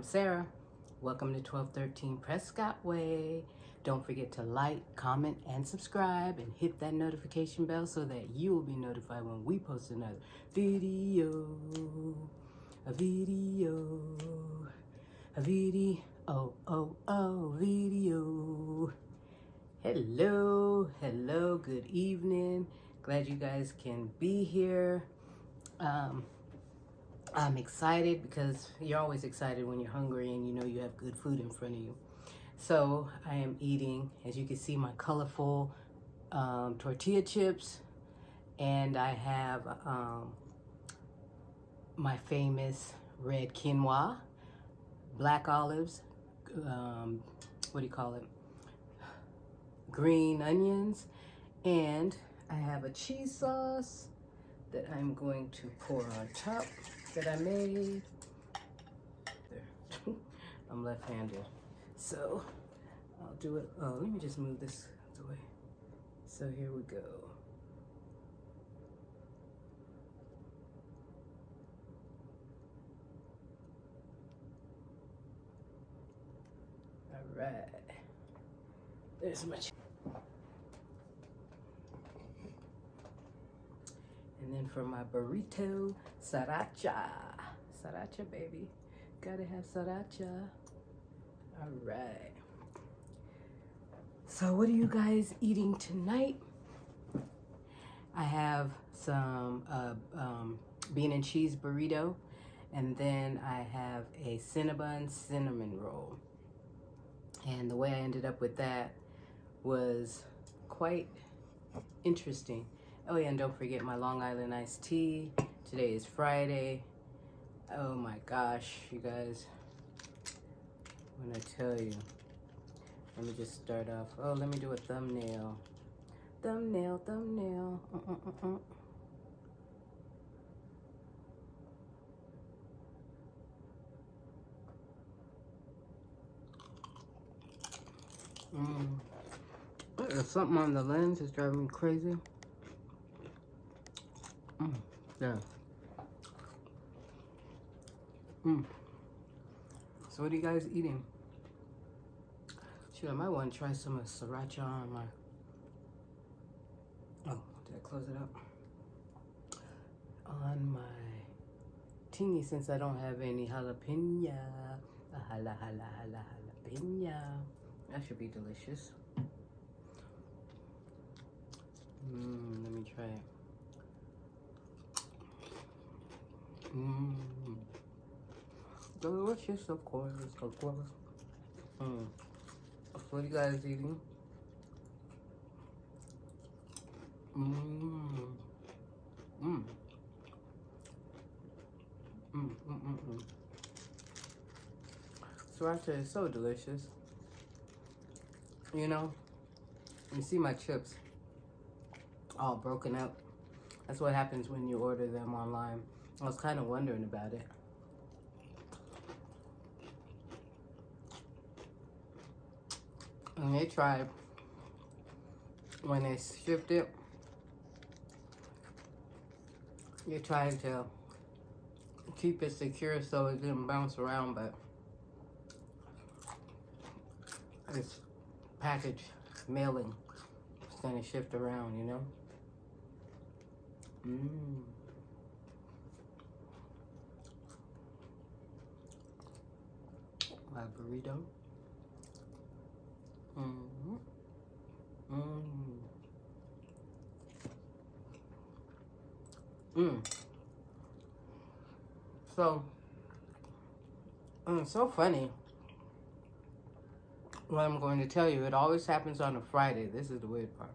I'm Sarah. Welcome to 1213 Prescott Way. Don't forget to like, comment, and subscribe, and hit that notification bell so that you will be notified when we post another video. A video. A video. Video. Hello, good evening. Glad you guys can be here. I'm excited because you're always excited when you're hungry and you know you have good food in front of you. So I am eating, as you can see, my colorful tortilla chips, and I have my famous red quinoa, black olives, green onions, and I have a cheese sauce that I'm going to pour on top that I made. There. I'm left-handed, so I'll do it. Oh, let me just move this away. So here we go. All right. There's my cheese. And then for my burrito, sriracha. Sriracha, baby. Gotta have sriracha. All right. So what are you guys eating tonight? I have some bean and cheese burrito. And then I have a Cinnabon cinnamon roll. And the way I ended up with that was quite interesting. Oh yeah, and don't forget my Long Island iced tea. Today is Friday. Oh my gosh, you guys. When I tell you. Let me just start off. Oh, let me do a thumbnail. Thumbnail. There's something on the lens that's driving me crazy. Yeah. So what are you guys eating? Shoot, I might want to try some of sriracha on my... Oh, did I close it up? On my tingy, since I don't have any jalapeno. Jalapeno. That should be delicious. Let me try it. Delicious, of course. So what are you guys eating? Sriracha is so delicious. You know, you see my chips all broken up. That's what happens when you order them online. I was kind of wondering about it. And they tried, when they shipped it, you're trying to keep it secure so it didn't bounce around, but it's package mailing. It's gonna shift around, you know? My burrito. So, it's so funny what I'm going to tell you. It always happens on a Friday. This is the weird part.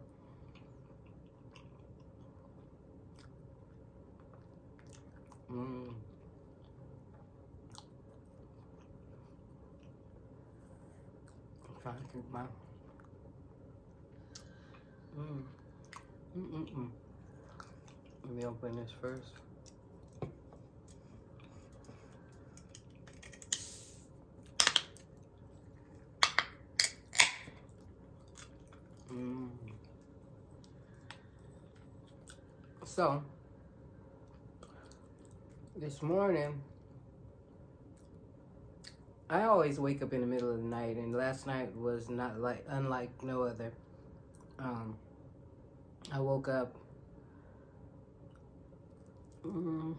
I'm trying to keep my... Let me open this first. So, this morning, I always wake up in the middle of the night, and last night was not like unlike no other. Um, I woke up. Mm,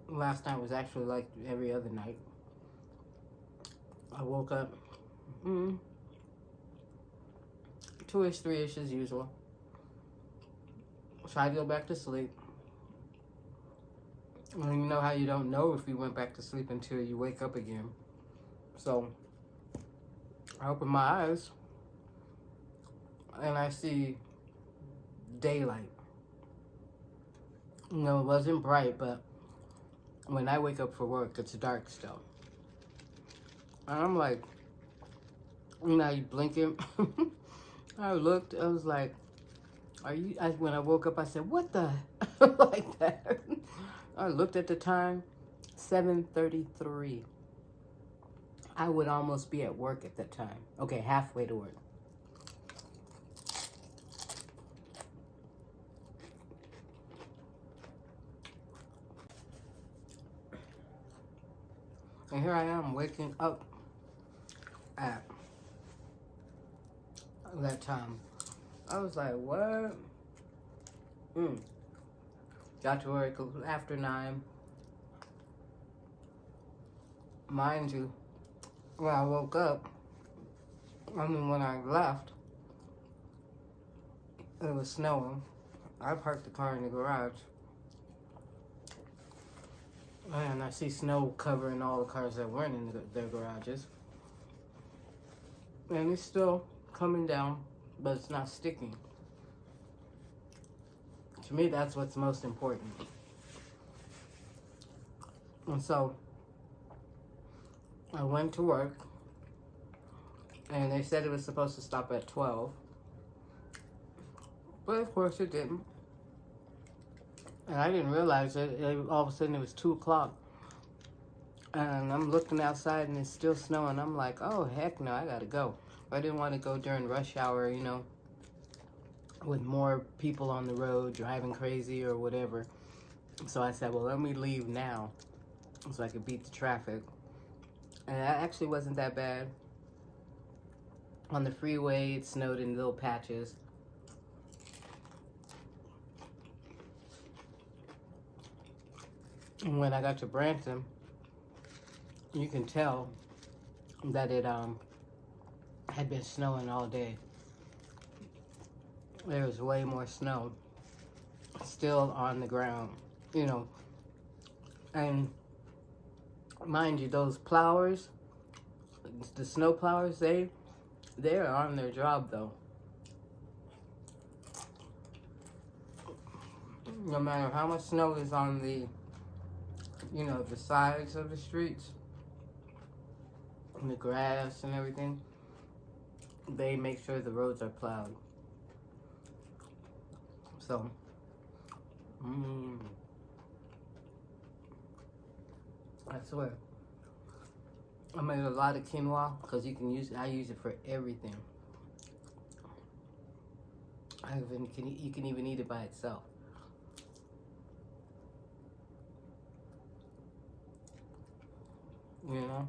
Last night was actually like every other night. I woke up 2-ish, 3-ish as usual. Tried to go back to sleep. And you know how you don't know if you went back to sleep until you wake up again. So I open my eyes and I see daylight. You know, it wasn't bright, but when I wake up for work, it's dark still. And I'm like, you know, you blinking. I looked, I was like, when I woke up, I said, what the? Like that. I looked at the time, 7:33. I would almost be at work at that time. Okay, halfway to work. And here I am waking up at that time. I was like, what? Got to work after 9. Mind you, when I woke up, when I left, it was snowing. I parked the car in the garage. And I see snow covering all the cars that weren't in their garages. And it's still coming down, but it's not sticking. To me, that's what's most important. And so, I went to work, and they said it was supposed to stop at 12. But of course it didn't. And I didn't realize it. All of a sudden it was 2 o'clock. And I'm looking outside and it's still snowing. I'm like, oh, heck no, I gotta go. I didn't want to go during rush hour, you know, with more people on the road driving crazy or whatever. So I said, well, let me leave now so I could beat the traffic. And that actually wasn't that bad. On the freeway, it snowed in little patches. And when I got to Branson, you can tell that it had been snowing all day. There was way more snow still on the ground, you know. And mind you, those plowers, the snow plowers, they're on their job though. No matter how much snow is on the, you know, the sides of the streets, and the grass and everything, they make sure the roads are plowed. So, I swear, I made a lot of quinoa because I use it for everything. You can even eat it by itself. You know?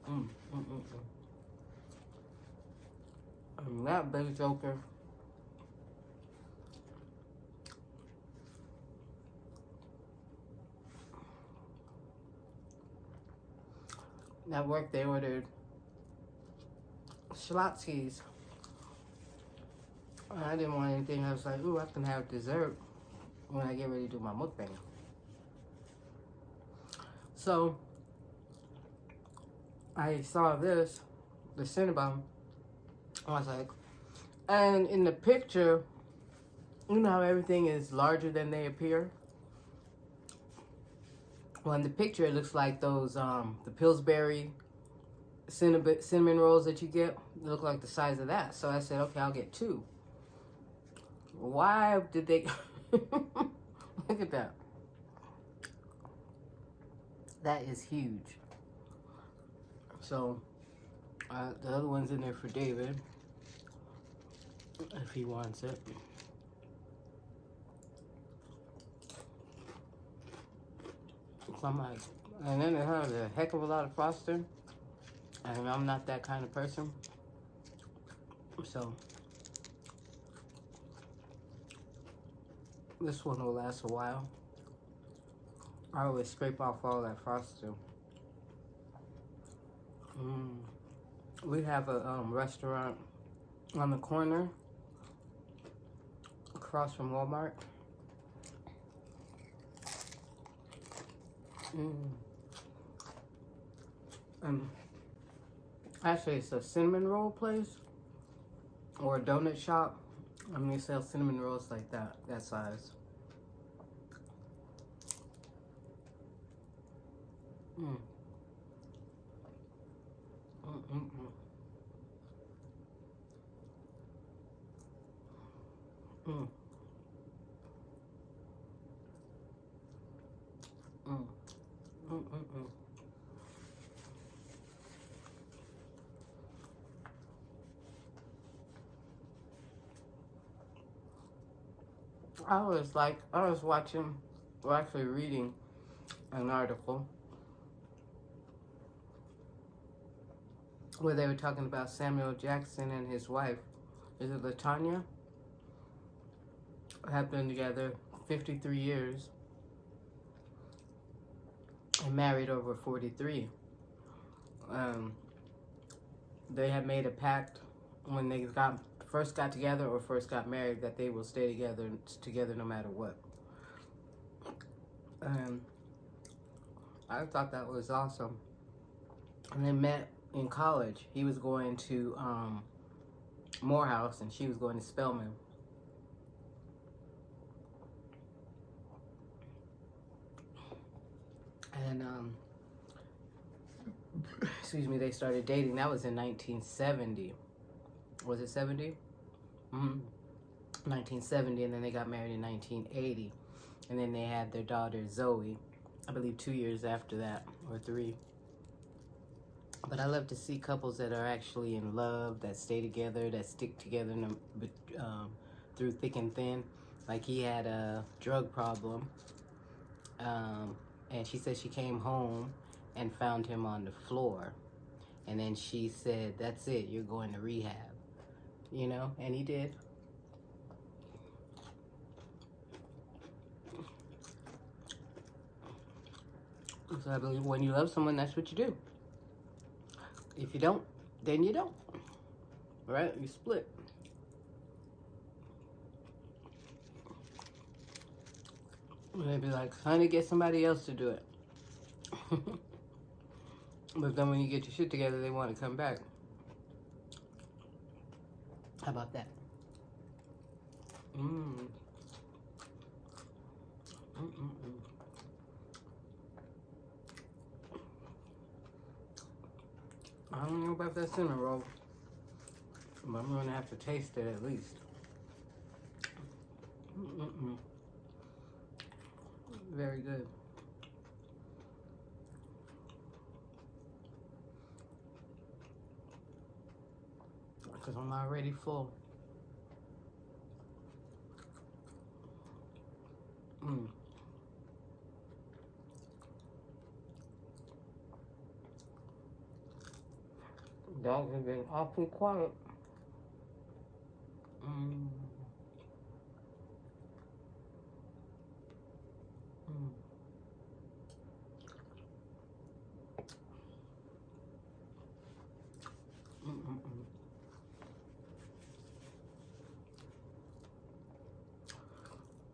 And that big joker, at work they ordered Schlotzsky's. I didn't want anything. I was like, ooh, I can have dessert when I get ready to do my mukbang. So I saw this, the Cinnabon. I was like, and in the picture, you know how everything is larger than they appear? Well, in the picture, it looks like those, the Pillsbury cinnamon rolls that you get. They look like the size of that. So I said, okay, I'll get 2. Why did they... Look at that. That is huge. So, the other one's in there for David, if he wants it. So I'm like, and then it has a heck of a lot of frosting. And I'm not that kind of person. So this one will last a while. I always scrape off all that frosting. We have a restaurant on the corner across from Walmart. Actually, it's a cinnamon roll place or a donut shop. I mean, they sell cinnamon rolls like that size. Mm. Mm-mm-mm. Mm. Mm. Mm-mm-mm. I was watching, or actually reading an article where they were talking about Samuel Jackson and his wife. Is it LaTanya? Have been together 53 years and married over 43. They had made a pact when they first got together or first got married that they will stay together no matter what. I thought that was awesome. And they met in college. He was going to Morehouse and she was going to Spelman. And excuse me, they started dating. That was in 1970. Was it 70? 1970, and then they got married in 1980. And then they had their daughter, Zoe, I believe 2 years after that, or 3. But I love to see couples that are actually in love, that stay together, that stick together through thick and thin. Like he had a drug problem, and she said she came home and found him on the floor. And then she said, that's it, you're going to rehab. You know, and he did. So I believe when you love someone, that's what you do. If you don't, then you don't. Right? You split. They'd be like, honey, get somebody else to do it. But then when you get your shit together, they want to come back. How about that? I don't know about that cinnamon roll, but I'm gonna have to taste it at least. Very good. Because I'm already full. Dogs have been awfully quiet.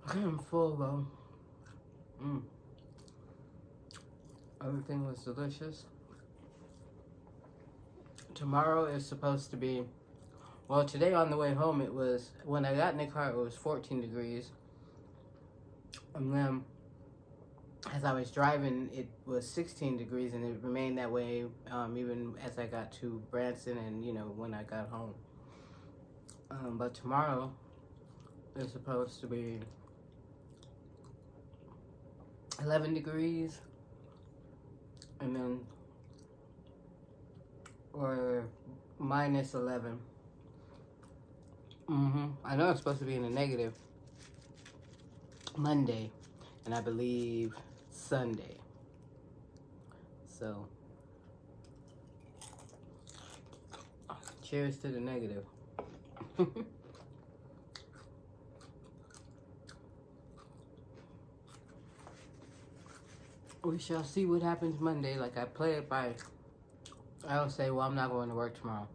I'm full though. Everything was delicious. Tomorrow is supposed to be, well, today on the way home it was, when I got in the car it was 14 degrees. And then as I was driving it was 16 degrees and it remained that way even as I got to Branson and, you know, when I got home. But tomorrow is supposed to be 11 degrees and then, or minus 11. I know it's supposed to be in the negative Monday and I believe Sunday. So, cheers to the negative. We shall see what happens Monday. Like I play it by, I'll say, well, I'm not going to work tomorrow.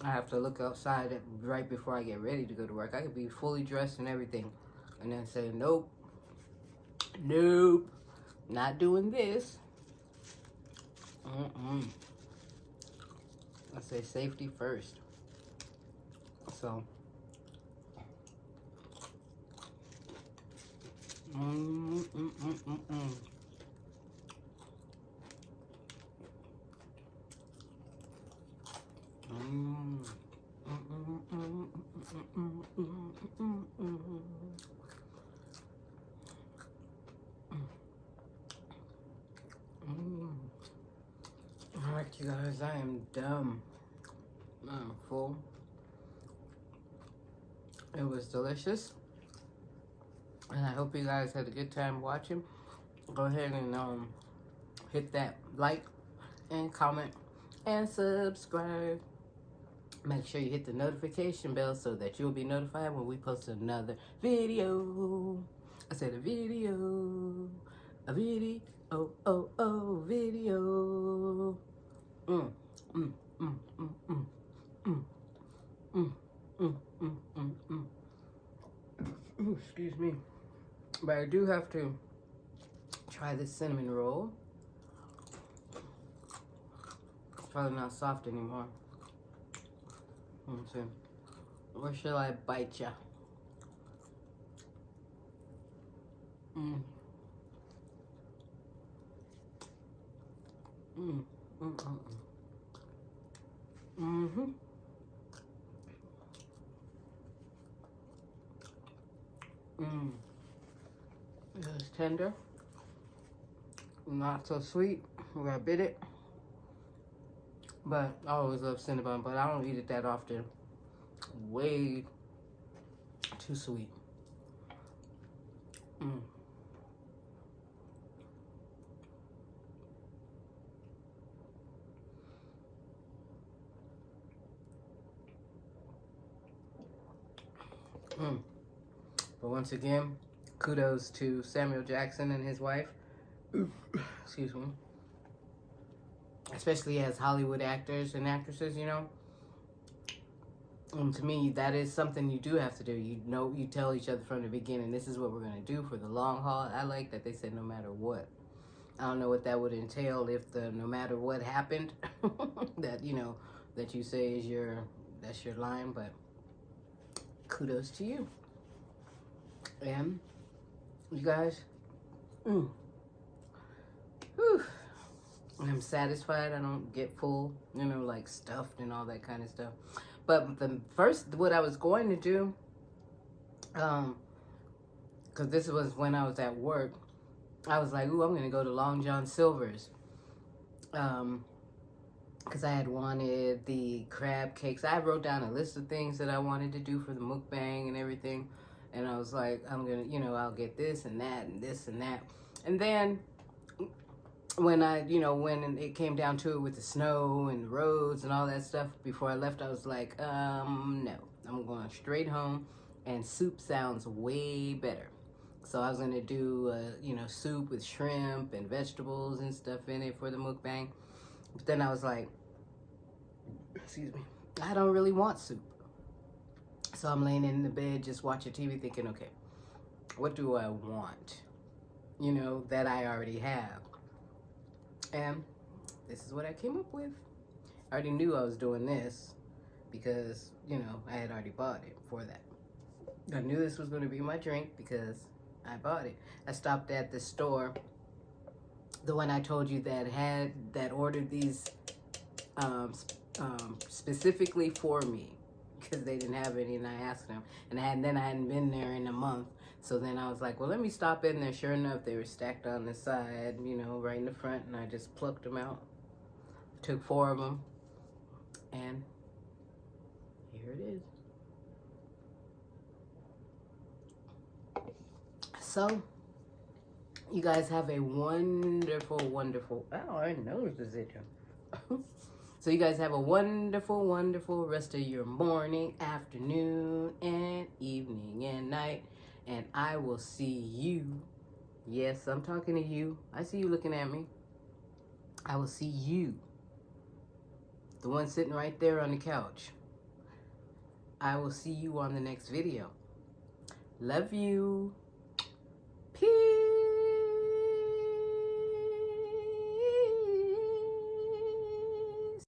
I have to look outside right before I get ready to go to work. I could be fully dressed and everything, and then say, nope, nope, not doing this. I say safety first. So, all right, you guys, I am dumb. I'm full. It was delicious, and I hope you guys had a good time watching. Go ahead and hit that like and comment and subscribe. Make sure you hit the notification bell so that you'll be notified when we post another video. I said a video, video. Ooh, excuse me. But I do have to try this cinnamon roll. It's probably not soft anymore. Let's see. Or shall I bite ya? It's tender, not so sweet. We're gonna bit it, but I always love Cinnabon, but I don't eat it that often. Way too sweet. But once again, kudos to Samuel Jackson and his wife. Excuse me. Especially as Hollywood actors and actresses, you know. To me, that is something you do have to do. You know, you tell each other from the beginning, this is what we're going to do for the long haul. I like that they said no matter what. I don't know what that would entail if the no matter what happened. That, you know, that you say is that's your line, but kudos to you. And you guys, I'm satisfied. I don't get full, you know, like stuffed and all that kind of stuff. But what I was going to do, because this was when I was at work, I was like, ooh, I'm going to go to Long John Silver's. Because I had wanted the crab cakes. I wrote down a list of things that I wanted to do for the mukbang and everything. And I was like, I'm going to, you know, I'll get this and that and this and that. And then when when it came down to it with the snow and the roads and all that stuff, before I left, I was like, no, I'm going straight home, and soup sounds way better. So I was going to do, soup with shrimp and vegetables and stuff in it for the mukbang. But then I was like, excuse me, I don't really want soup. So I'm laying in the bed, just watching TV, thinking, okay, what do I want? You know, that I already have. And this is what I came up with. I already knew I was doing this because, you know, I had already bought it for that. I knew this was going to be my drink because I bought it. I stopped at the store, the one I told you that ordered these specifically for me, because they didn't have any, and I asked them, and I hadn't been there in a month. So then I was like, well, let me stop in there. Sure enough, they were stacked on the side, you know, right in the front, and I just plucked them out. Took 4 of them, and here it is. So, You guys have a wonderful, wonderful, oh, I know this is So you guys have a wonderful, wonderful rest of your morning, afternoon, and evening, and night. And I will see you. Yes, I'm talking to you. I see you looking at me. I will see you. The one sitting right there on the couch. I will see you on the next video. Love you. Peace.